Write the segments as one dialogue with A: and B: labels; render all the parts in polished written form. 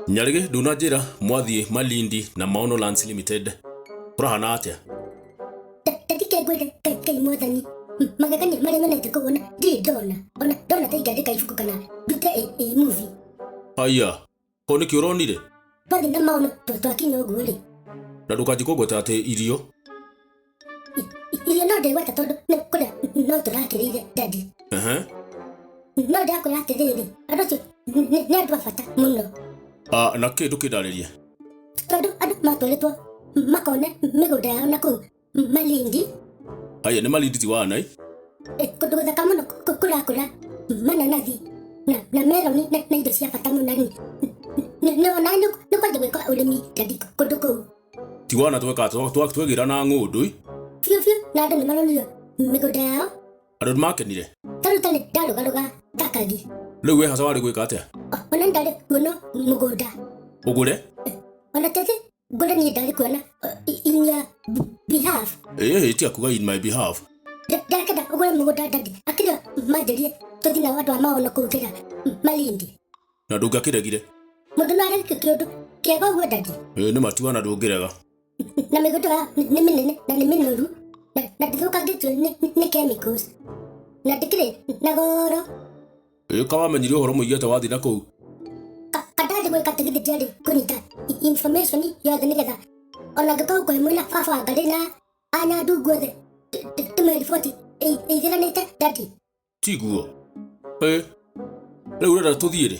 A: Nyarige ndunajira mwathie Malindi na Maono Lands Limited. Kurahana atia?
B: Tatike gwede kai mwathani. Magagani marenganete kubona ndi dona taigandika ifuku kana dute movie.
A: Aya, ko niki uronire?
B: Bathi na Maono twakinya uguo ri.
A: Na ndukajikogota ate irio?
B: Irio no ndegweta tondu kuria no turakirire daddy. No ndakwira atiriri andu acio ni andu a bata muno.
A: Na kindu kindaririe?
B: Tondu andu matwaritwo makone migunda yao na kuu Malindi.
A: Aya, ni Malindi tiwana
B: kundu guthaka muno kurakura mananathi na meroni na indo cia bata muno no kwathi gwika urimi daddy kundu kuu.
A: Tiwana twegira na ng'undu
B: Fiu na andu nimaronire migunda yao.
A: Andu nimakenire?
B: Tarutani ndarugaruga takagi.
A: Riu we hasa wari gwika atia?
B: Ona ndari kuona mugunda.
A: Ugure?
B: Ona tete ngure ni ndari kuona in your behalf.
A: Tia kuga in my behalf.
B: Ndakada ugure mugunda daddy. Akira maderie tuthina watu wa Maono kurukira Malindi.
A: Na ndungakiregire?
B: Mundu no areke kindu kiega uguo daddy.
A: Ni matiwana ndungirega.
B: Na migunda ni minene na ni minoru. Na ndithukagitwo ni chemicals. Na ndikire na goro.
A: Kawa menyire uhoro muigete wathi na kuu?
B: Kadadi gwika tigithiri kunyita information yothe nigetha ona ngakau kwa mwina baba ngari na anya ndu guothe tumeriboti ithiranite daddy.
A: Tiguo? Riu urenda tuthiire?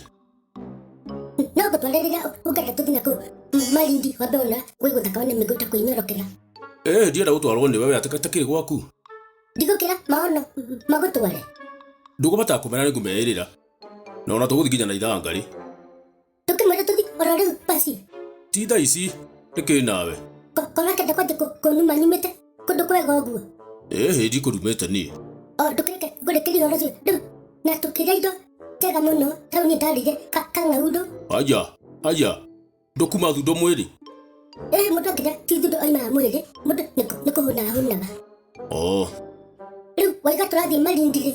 B: No gutwarĩrĩra ũngĩenda tũthina kũu Malindi wambe ona gwĩ gũthaka one mĩgũnda kwĩnyorokera.
A: Ndienda gũtwarwo nĩ wewe atakĩrĩ gwaku.
B: Ndigũkĩra Maono magũtware.
A: Ndũkũbata kũmena nĩ ngũmerĩra. Na ona tũgũthiĩ nginya na ithangari.
B: Tũkĩmwĩra tũthi oro rĩu basi.
A: Ti thaa ici nĩkĩ nawe?
B: Korwo kenda kwathi kũnuma nyumĩte kũndũ kwega ũguo.
A: Ndikũrumĩte niĩ.
B: Ndũkĩreke ngũrĩkĩrie ũhoro ũcio rĩu na tũkĩrĩa indo njega mũno taũni ndarire kang'aundu.
A: Aya ndũkuma thundo mwĩrĩ?
B: Mũndũ angĩrĩa ti thundo oimaga mwĩrĩ mũndũ nĩ kũhũnaga. Rĩu waiga tũrathiĩ Malindi rĩ?